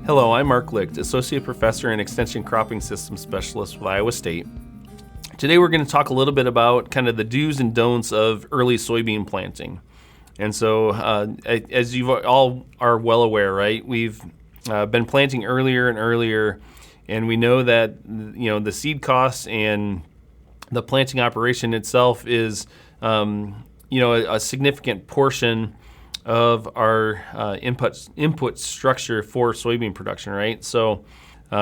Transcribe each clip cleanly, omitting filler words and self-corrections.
Hello, I'm Mark Licht, Associate Professor and Extension Cropping Systems Specialist with Iowa State. Today we're going to talk a little bit about kind of the do's and don'ts of early soybean planting. And so, as you all are well aware, right, we've been planting earlier and earlier, and we know that the seed costs and the planting operation itself is a significant portion of our input structure for soybean production, right? So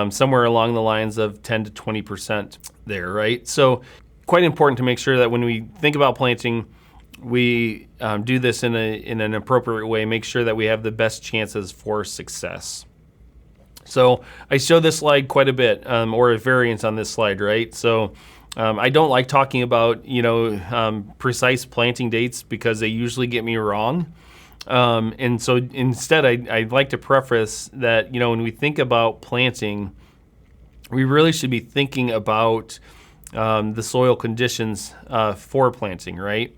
somewhere along the lines of 10 to 20% there, right? So quite important to make sure that when we think about planting, we do this in an appropriate way, make sure that we have the best chances for success. So I show this slide quite a bit, or a variance on this slide, right? So I don't like talking about precise planting dates because they usually get me wrong. And so instead, I'd like to preface that, when we think about planting, we really should be thinking about the soil conditions for planting, right?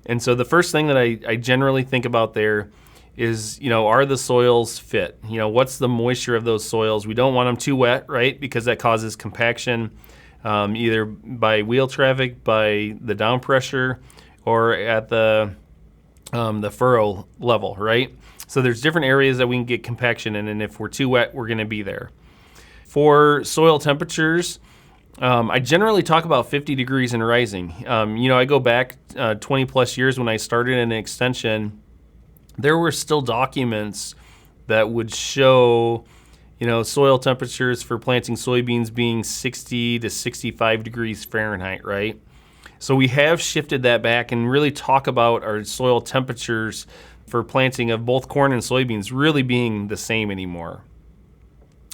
And so the first thing that I generally think about there is, are the soils fit? What's the moisture of those soils? We don't want them too wet, right? Because that causes compaction, either by wheel traffic, by the down pressure, or at the furrow level, right? So there's different areas that we can get compaction in, and if we're too wet, we're going to be there. For soil temperatures, I generally talk about 50 degrees and rising. I go back 20 plus years when I started in an extension. There were still documents that would show, soil temperatures for planting soybeans being 60 to 65 degrees Fahrenheit, right? So we have shifted that back and really talk about our soil temperatures for planting of both corn and soybeans really being the same anymore.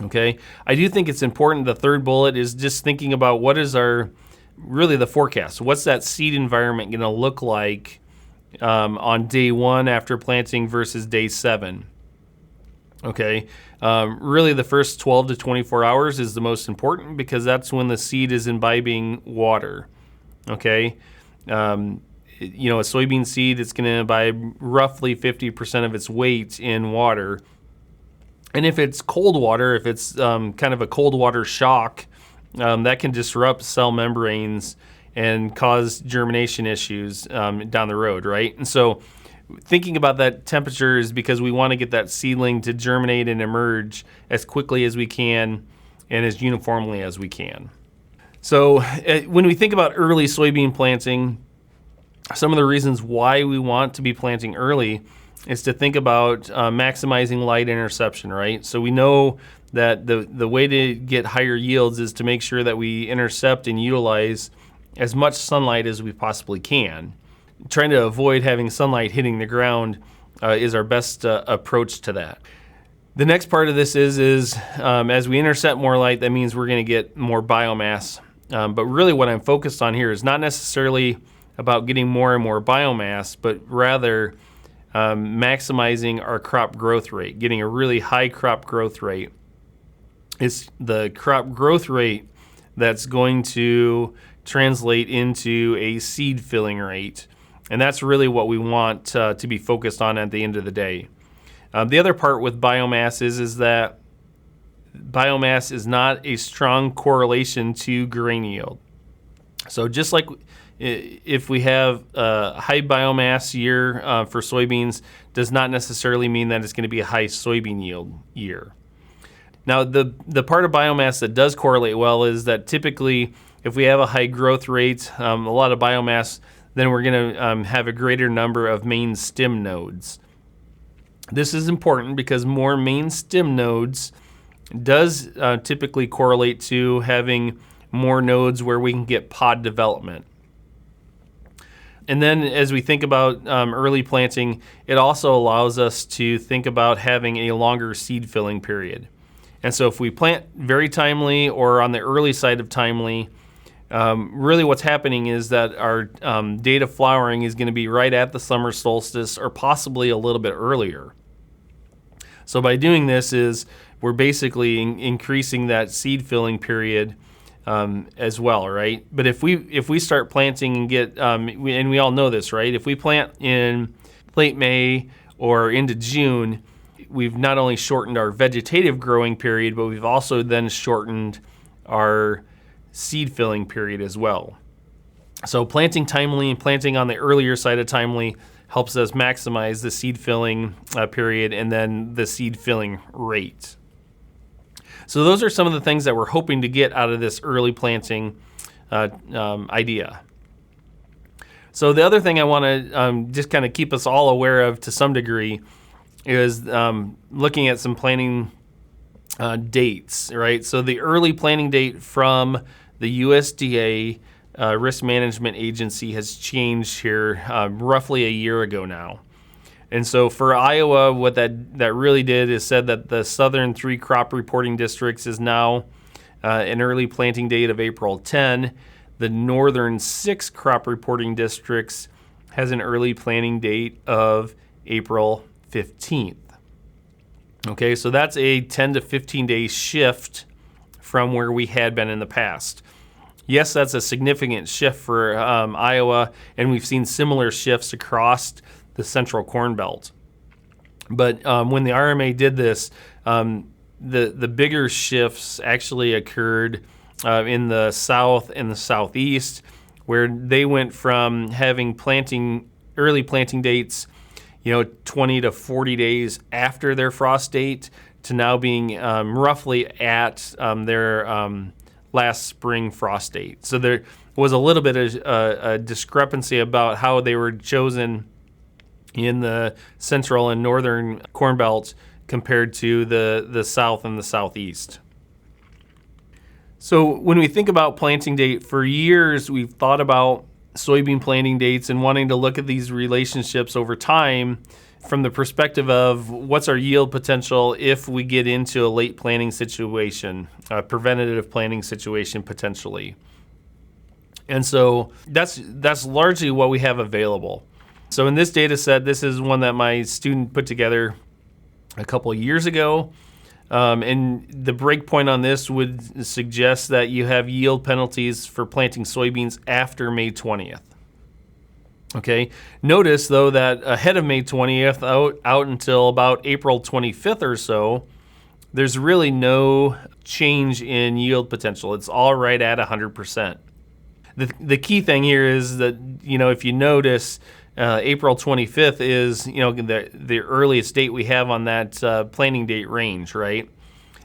Okay, I do think it's important. The third bullet is just thinking about what is really the forecast. What's that seed environment going to look like on day one after planting versus day 7? Okay, really the first 12 to 24 hours is the most important because that's when the seed is imbibing water. Okay, a soybean seed is going to imbibe roughly 50% of its weight in water. And if it's cold water, if it's kind of a cold water shock, that can disrupt cell membranes and cause germination issues down the road, right? And so thinking about that temperature is because we want to get that seedling to germinate and emerge as quickly as we can and as uniformly as we can. So when we think about early soybean planting, some of the reasons why we want to be planting early is to think about maximizing light interception, right? So we know that the way to get higher yields is to make sure that we intercept and utilize as much sunlight as we possibly can. Trying to avoid having sunlight hitting the ground is our best approach to that. The next part of this is as we intercept more light, that means we're going to get more biomass. But really what I'm focused on here is not necessarily about getting more and more biomass, but rather maximizing our crop growth rate, getting a really high crop growth rate. It's the crop growth rate that's going to translate into a seed filling rate. And that's really what we want to be focused on at the end of the day. The other part with biomass is that biomass is not a strong correlation to grain yield. So just like if we have a high biomass year for soybeans, does not necessarily mean that it's going to be a high soybean yield year. Now, the part of biomass that does correlate well is that typically if we have a high growth rate, a lot of biomass, then we're going to have a greater number of main stem nodes. This is important because more main stem nodes does typically correlate to having more nodes where we can get pod development. And then as we think about early planting, it also allows us to think about having a longer seed filling period. And so if we plant very timely or on the early side of timely, really what's happening is that our date of flowering is going to be right at the summer solstice or possibly a little bit earlier. So by doing this we're basically increasing that seed filling period as well, right? But if we start planting and get, and we all know this, right? If we plant in late May or into June, we've not only shortened our vegetative growing period, but we've also then shortened our seed filling period as well. So planting timely and planting on the earlier side of timely helps us maximize the seed filling period and then the seed filling rate. So those are some of the things that we're hoping to get out of this early planting idea. So the other thing I want to just kind of keep us all aware of to some degree is looking at some planting dates, right? So the early planting date from the USDA Risk Management Agency has changed here roughly a year ago now. And so for Iowa, what that really did is said that the southern 3 crop reporting districts is now an early planting date of April 10. The northern 6 crop reporting districts has an early planting date of April 15th. Okay, so that's a 10 to 15 day shift from where we had been in the past. Yes, that's a significant shift for Iowa, and we've seen similar shifts across the central corn belt. But when the RMA did this, the bigger shifts actually occurred in the south and the southeast, where they went from having early planting dates, 20 to 40 days after their frost date, to now being roughly at their last spring frost date. So there was a little bit of a discrepancy about how they were chosen in the central and northern corn belts compared to the south and the southeast. So when we think about planting date, for years we've thought about soybean planting dates and wanting to look at these relationships over time from the perspective of what's our yield potential if we get into a late planting situation, a preventative planting situation potentially. And so that's largely what we have available. So in this data set, this is one that my student put together a couple of years ago. And the break point on this would suggest that you have yield penalties for planting soybeans after May 20th. Okay. Notice, though, that ahead of May 20th, out until about April 25th or so, there's really no change in yield potential. It's all right at 100%. The key thing here is that, if you notice, April 25th is, the earliest date we have on that planting date range, right?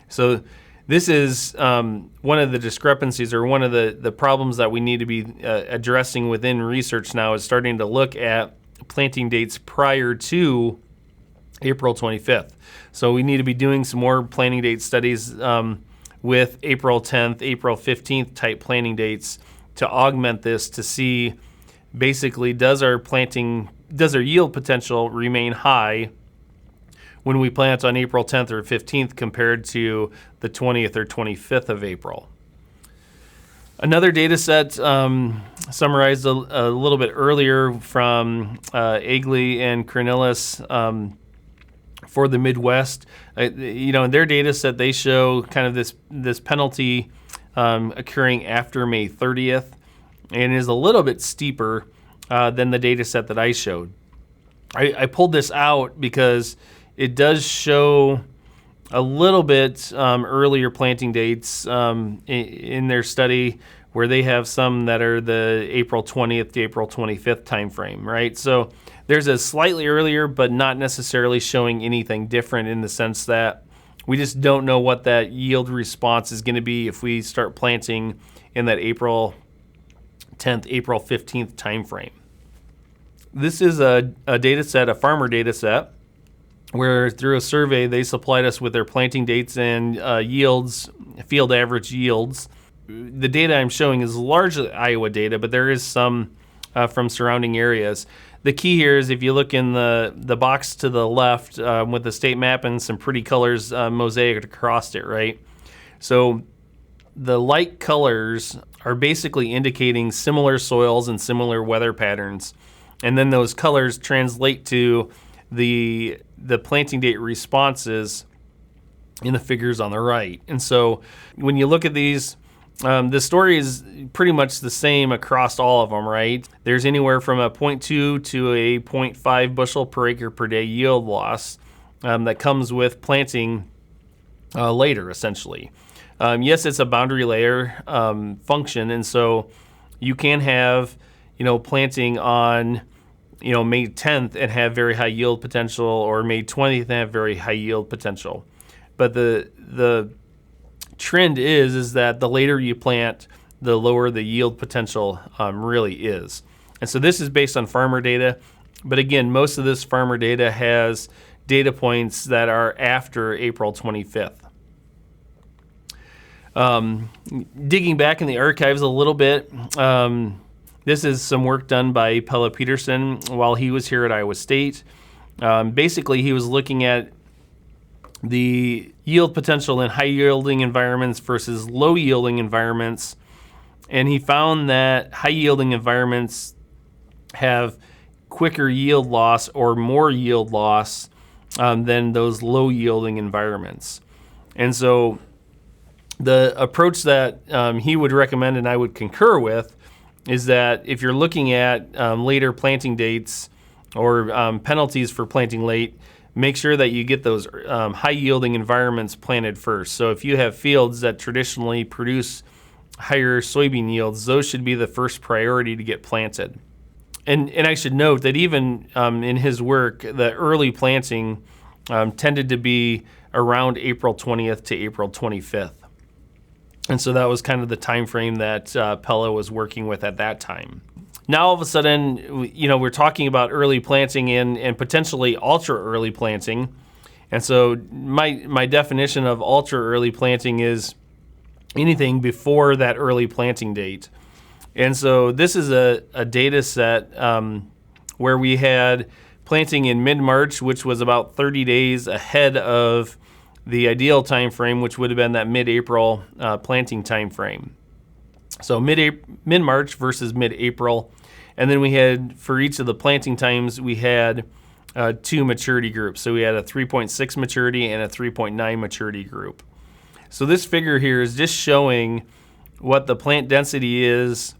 So this is one of the discrepancies, or one of the problems that we need to be addressing within research now, is starting to look at planting dates prior to April 25th. So we need to be doing some more planting date studies with April 10th, April 15th type planting dates to augment this, to see basically, does our yield potential remain high when we plant on April 10th or 15th compared to the 20th or 25th of April? Another data set summarized a little bit earlier from Agley and Cornelis for the Midwest. In their data set, they show kind of this penalty occurring after May 30th. And is a little bit steeper than the data set that I showed. I pulled this out because it does show a little bit earlier planting dates in their study, where they have some that are the April 20th to April 25th timeframe, right? So there's a slightly earlier, but not necessarily showing anything different, in the sense that we just don't know what that yield response is going to be if we start planting in that April 10th, April 15th timeframe. This is a data set, a farmer data set, where through a survey they supplied us with their planting dates and yields, field average yields. The data I'm showing is largely Iowa data, but there is some from surrounding areas. The key here is, if you look in the box to the left with the state map and some pretty colors mosaic across it, right? So the light colors are basically indicating similar soils and similar weather patterns. And then those colors translate to the planting date responses in the figures on the right. And so when you look at these, the story is pretty much the same across all of them, right? There's anywhere from a 0.2 to a 0.5 bushel per acre per day yield loss that comes with planting later, essentially. Yes, it's a boundary layer function, and so you can have, planting on, May 10th and have very high yield potential, or May 20th and have very high yield potential. But the trend is that the later you plant, the lower the yield potential really is. And so this is based on farmer data. But again, most of this farmer data has data points that are after April 25th. Digging back in the archives a little bit, this is some work done by Pelle Peterson while he was here at Iowa State. Basically, he was looking at the yield potential in high-yielding environments versus low-yielding environments, and he found that high-yielding environments have quicker yield loss or more yield loss than those low-yielding environments. And so the approach that he would recommend and I would concur with is that if you're looking at later planting dates or penalties for planting late, make sure that you get those high-yielding environments planted first. So if you have fields that traditionally produce higher soybean yields, those should be the first priority to get planted. And I should note that even in his work, the early planting tended to be around April 20th to April 25th. And so that was kind of the time frame that Pelle was working with at that time. Now all of a sudden, we're talking about early planting and potentially ultra early planting. And so my definition of ultra early planting is anything before that early planting date. And so this is a data set where we had planting in mid-March, which was about 30 days ahead of the ideal time frame, which would have been that mid-April planting time frame. So mid-March versus mid-April. And then we had, for each of the planting times, we had two maturity groups. So we had a 3.6 maturity and a 3.9 maturity group. So this figure here is just showing what the plant density is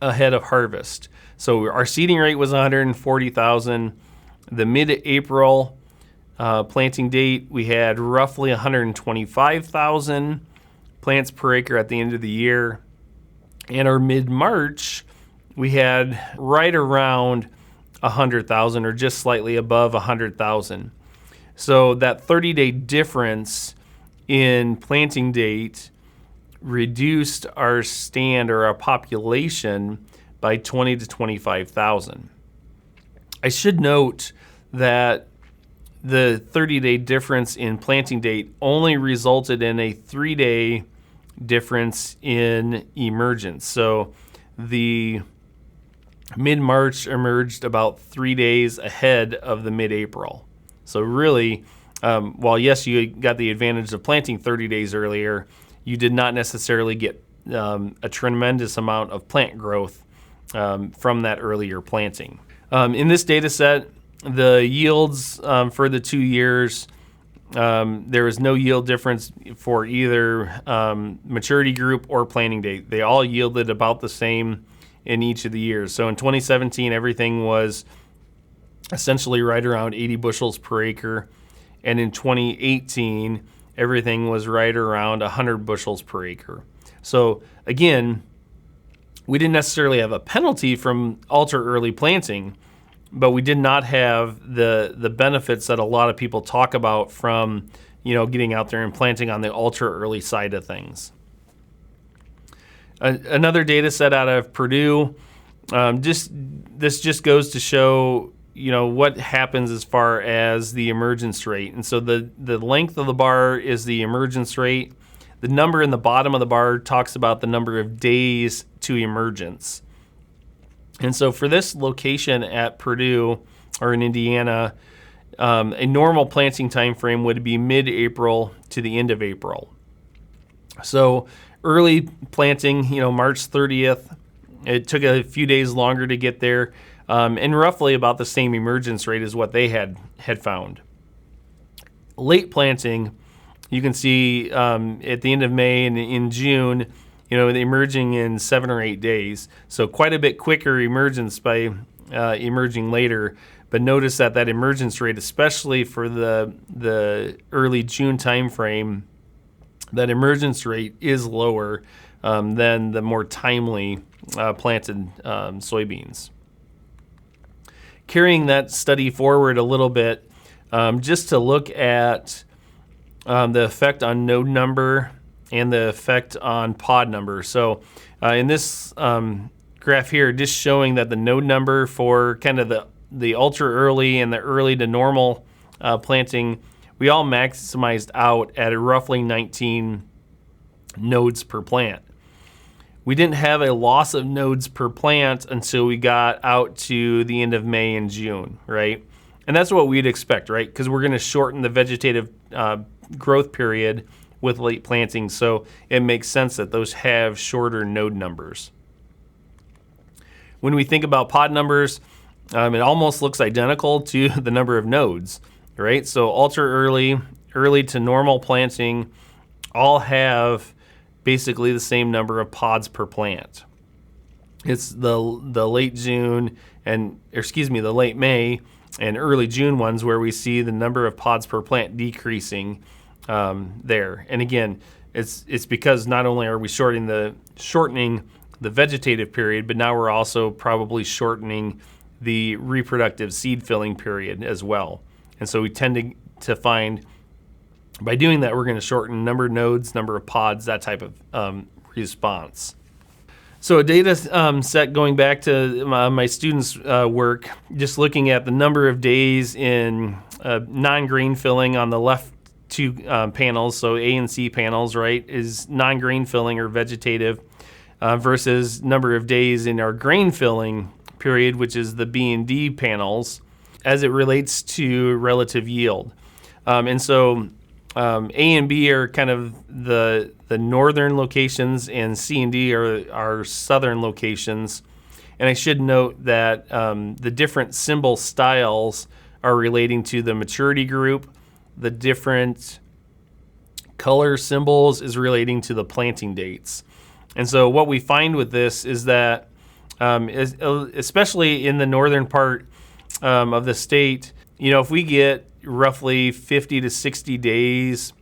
ahead of harvest. So our seeding rate was 140,000. The mid-April planting date, we had roughly 125,000 plants per acre at the end of the year. And our mid-March, we had right around 100,000 or just slightly above 100,000. So that 30-day difference in planting date reduced our stand or our population by 20 to 25,000. I should note that the 30-day difference in planting date only resulted in a 3-day difference in emergence. So the mid-March emerged about 3 days ahead of the mid-April. So really, while yes, you got the advantage of planting 30 days earlier, you did not necessarily get a tremendous amount of plant growth from that earlier planting. In this data set, the yields for the 2 years, there was no yield difference for either maturity group or planting date. They all yielded about the same in each of the years. So in 2017, everything was essentially right around 80 bushels per acre. And in 2018, everything was right around 100 bushels per acre. So again, we didn't necessarily have a penalty from ultra early planting, but we did not have the benefits that a lot of people talk about from getting out there and planting on the ultra early side of things. Another data set out of Purdue, this just goes to show what happens as far as the emergence rate. And so the length of the bar is the emergence rate. The number in the bottom of the bar talks about the number of days to emergence. And so for this location at Purdue or in Indiana, a normal planting time frame would be mid-April to the end of April. So early planting, March 30th, it took a few days longer to get there, and roughly about the same emergence rate as what they had found. Late planting, you can see at the end of May and in June, emerging in 7 or 8 days. So quite a bit quicker emergence by emerging later. But notice that emergence rate, especially for the early June timeframe, that emergence rate is lower than the more timely planted soybeans. Carrying that study forward a little bit, just to look at the effect on node number and the effect on pod number. So in this graph here, just showing that the node number for kind of the ultra early and the early to normal planting, we all maximized out at roughly 19 nodes per plant. We didn't have a loss of nodes per plant until we got out to the end of May and June, right? And that's what we'd expect, right? Because we're going to shorten the vegetative growth period with late planting, so it makes sense that those have shorter node numbers. When we think about pod numbers, it almost looks identical to the number of nodes, right? So ultra early, early to normal planting all have basically the same number of pods per plant. It's the late June the late May and early June ones where we see the number of pods per plant decreasing there. And again, it's because not only are we shortening the vegetative period, but now we're also probably shortening the reproductive seed filling period as well. And so we tend to find by doing that, we're going to shorten number of nodes, number of pods, that type of response. So a data set going back to my students' work, just looking at the number of days in non-grain filling on the left two panels, so A and C panels, right, is non-grain filling or vegetative versus number of days in our grain filling period, which is the B and D panels, as it relates to relative yield. And so A and B are kind of the northern locations, and C and D are southern locations. And I should note that the different symbol styles are relating to the maturity group. The different color symbols is relating to the planting dates. And so what we find with this is that, especially in the northern part of the state, if we get roughly 50 to 60 days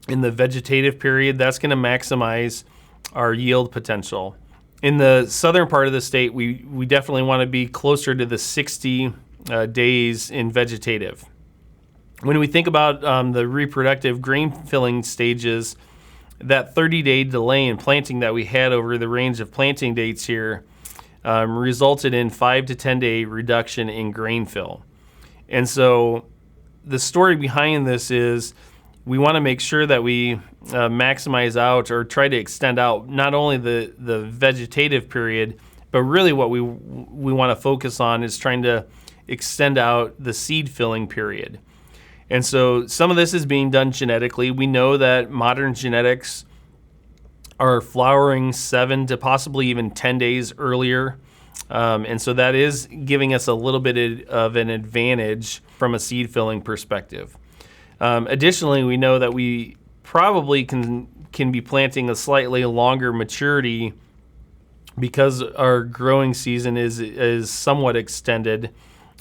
in the vegetative period, that's going to maximize our yield potential. In the southern part of the state, we definitely want to be closer to the 60 days in vegetative. When we think about the reproductive grain filling stages, that 30-day delay in planting that we had over the range of planting dates here resulted in 5 to 10-day reduction in grain fill. And so the story behind this is we want to make sure that we maximize out or try to extend out not only the vegetative period, but really what we want to focus on is trying to extend out the seed filling period. And so some of this is being done genetically. We know that modern genetics are flowering 7 to possibly even 10 days earlier. And so that is giving us a little bit of an advantage from a seed filling perspective. Additionally, we know that we probably can be planting a slightly longer maturity because our growing season is somewhat extended,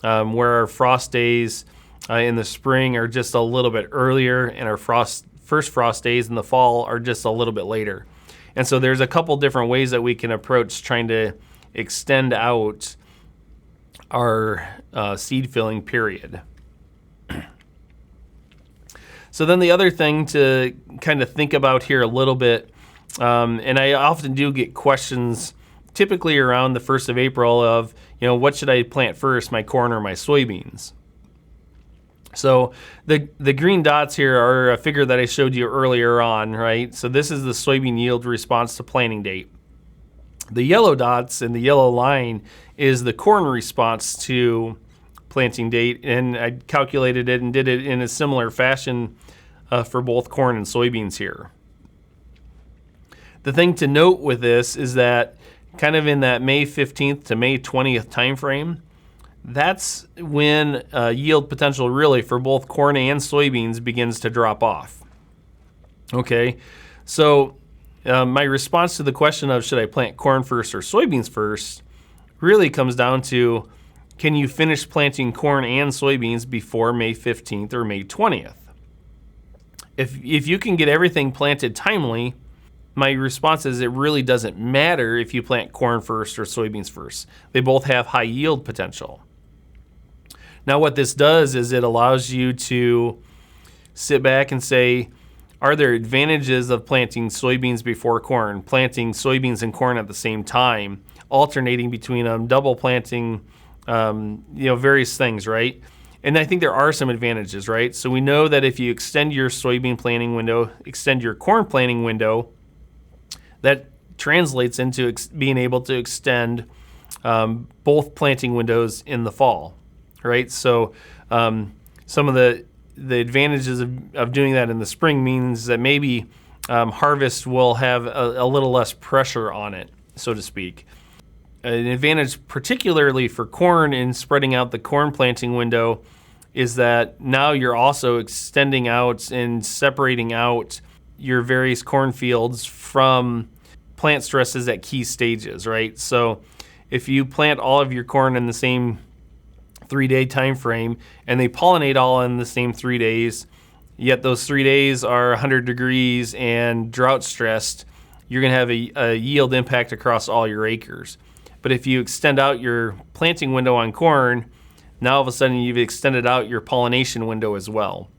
where our frost days in the spring are just a little bit earlier, and our first frost days in the fall are just a little bit later. And so there's a couple different ways that we can approach trying to extend out our seed filling period. So then the other thing to kind of think about here a little bit, and I often do get questions typically around the 1st of April of, what should I plant first, my corn or my soybeans? So the green dots here are a figure that I showed you earlier on, right? So this is the soybean yield response to planting date. The yellow dots and the yellow line is the corn response to planting date, and I calculated it and did it in a similar fashion for both corn and soybeans here. The thing to note with this is that kind of in that May 15th to May 20th timeframe, that's when yield potential really for both corn and soybeans begins to drop off. Okay, so my response to the question of should I plant corn first or soybeans first really comes down to can you finish planting corn and soybeans before May 15th or May 20th? If you can get everything planted timely, my response is it really doesn't matter if you plant corn first or soybeans first. They both have high yield potential. Now what this does is it allows you to sit back and say, are there advantages of planting soybeans before corn, planting soybeans and corn at the same time, alternating between them, double planting, various things, right? And I think there are some advantages, right? So we know that if you extend your soybean planting window, extend your corn planting window, that translates into being able to extend both planting windows in the fall, right? So some of the advantages of doing that in the spring means that maybe harvest will have a little less pressure on it, so to speak. An advantage particularly for corn in spreading out the corn planting window is that now you're also extending out and separating out your various cornfields from plant stresses at key stages, right? So if you plant all of your corn in the same 3-day time frame and they pollinate all in the same 3 days, yet those 3 days are 100 degrees and drought stressed, you're going to have a yield impact across all your acres. But if you extend out your planting window on corn, now all of a sudden you've extended out your pollination window as well.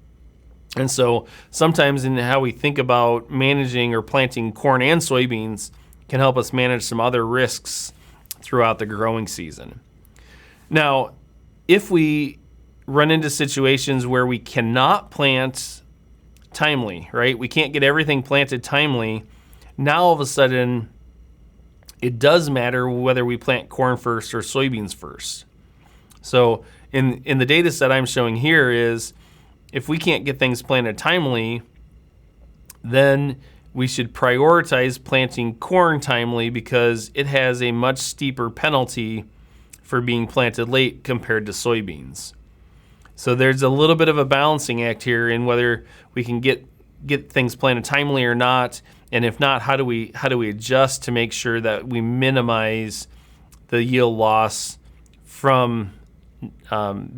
And so sometimes in how we think about managing or planting corn and soybeans can help us manage some other risks throughout the growing season. Now, if we run into situations where we cannot plant timely, right? We can't get everything planted timely. Now all of a sudden it does matter whether we plant corn first or soybeans first. So in the data set I'm showing here is if we can't get things planted timely, then we should prioritize planting corn timely because it has a much steeper penalty for being planted late compared to soybeans. So there's a little bit of a balancing act here in whether we can get things planted timely or not, and if not, how do we adjust to make sure that we minimize the yield loss from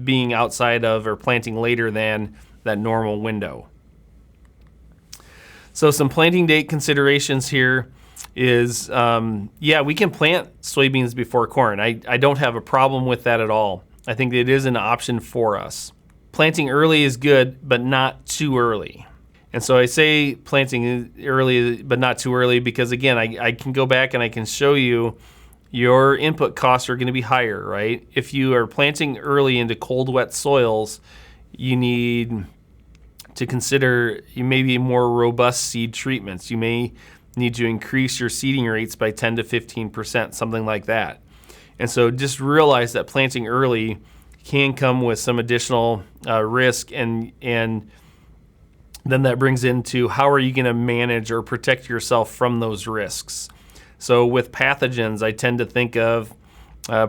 being outside of or planting later than that normal window. So some planting date considerations here is, we can plant soybeans before corn. I don't have a problem with that at all. I think it is an option for us. Planting early is good, but not too early. And so I say planting early, but not too early, because again, I can go back and I can show you your input costs are going to be higher, right? If you are planting early into cold, wet soils, you need to consider maybe more robust seed treatments. You may need to increase your seeding rates by 10 to 15%, something like that. And so just realize that planting early can come with some additional risk, and then that brings into how are you going to manage or protect yourself from those risks. So with pathogens, I tend to think of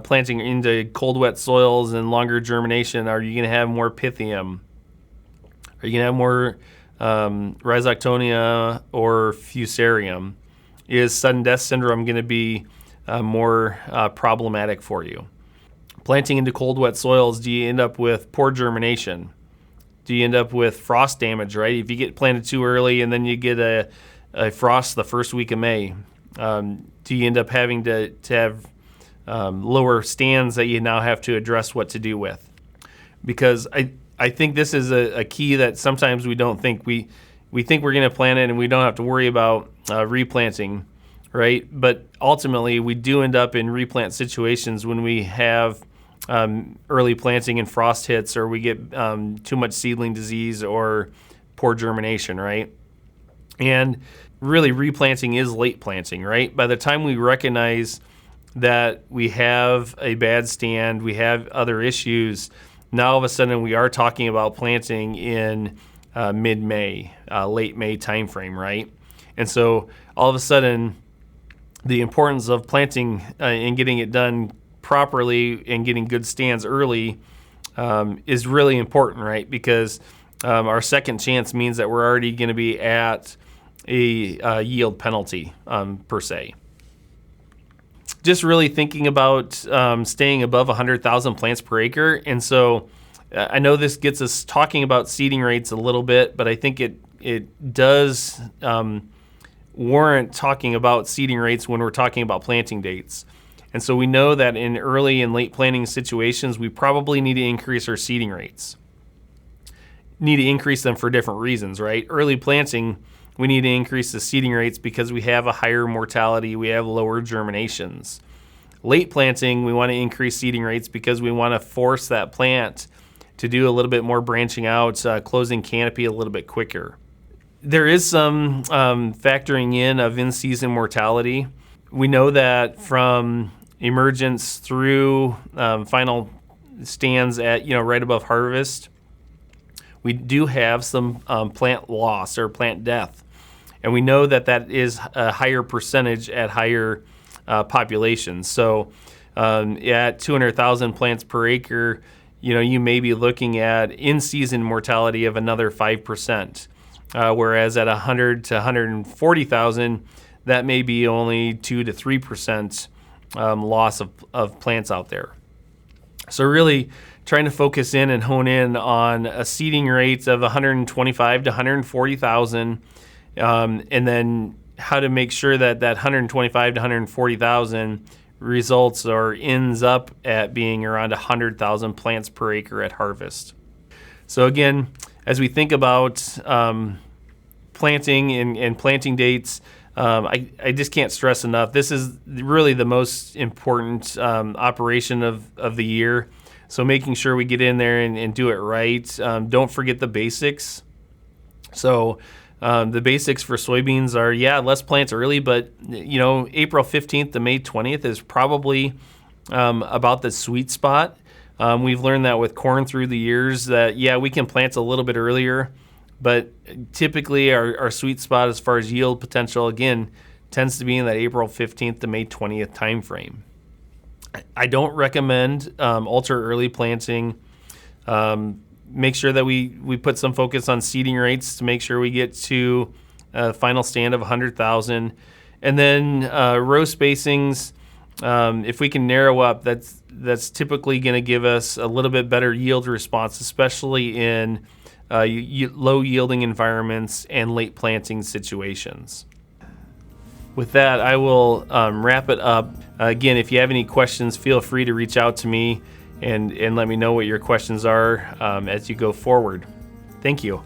planting into cold, wet soils and longer germination. Are you going to have more Pythium? Are you going to have more Rhizoctonia or Fusarium? Is sudden death syndrome going to be more problematic for you? Planting into cold, wet soils, do you end up with poor germination? Do you end up with frost damage, right? If you get planted too early and then you get a frost the first week of May, do you end up having to have lower stands that you now have to address what to do with? Because I think this is a key that sometimes we don't think. We think we're going to plant it and we don't have to worry about replanting, right? But ultimately, we do end up in replant situations when we have early planting and frost hits, or we get too much seedling disease or poor germination, right? And really, replanting is late planting, right? By the time we recognize that we have a bad stand, we have other issues, now all of a sudden we are talking about planting in mid-May, late May timeframe, right? And so all of a sudden, the importance of planting and getting it done properly and getting good stands early is really important, right? Because our second chance means that we're already going to be at a yield penalty per se. just really thinking about staying above 100,000 plants per acre. And so I know this gets us talking about seeding rates a little bit, but I think it does warrant talking about seeding rates when we're talking about planting dates. And so we know that in early and late planting situations, we probably need to increase our seeding rates. Need to increase them for different reasons, right? Early planting, we need to increase the seeding rates because we have a higher mortality, we have lower germinations. Late planting, we want to increase seeding rates because we want to force that plant to do a little bit more branching out, closing canopy a little bit quicker. There is some factoring in season mortality. We know that from emergence through final stands at right above harvest, we do have some plant loss or plant death, and we know that that is a higher percentage at higher populations. So at 200,000 plants per acre, you may be looking at in-season mortality of another 5%, whereas at 100 to 140,000, that may be only 2 to 3% loss of plants out there. So really trying to focus in and hone in on a seeding rate of 125 to 140,000, and then how to make sure that 125 to 140,000 results or ends up at being around 100,000 plants per acre at harvest. So again, as we think about planting and planting dates, I just can't stress enough. This is really the most important operation of the year. So making sure we get in there and do it right. Don't forget the basics. So the basics for soybeans are, let's plant early, but April 15th to May 20th is probably about the sweet spot. We've learned that with corn through the years that, we can plant a little bit earlier, but typically our sweet spot as far as yield potential, again, tends to be in that April 15th to May 20th time frame. I don't recommend ultra early planting. Make sure that we put some focus on seeding rates to make sure we get to a final stand of 100,000. And then row spacings, if we can narrow up, that's typically going to give us a little bit better yield response, especially in low yielding environments and late planting situations. With that, I will wrap it up. Again, if you have any questions, feel free to reach out to me and let me know what your questions are as you go forward. Thank you.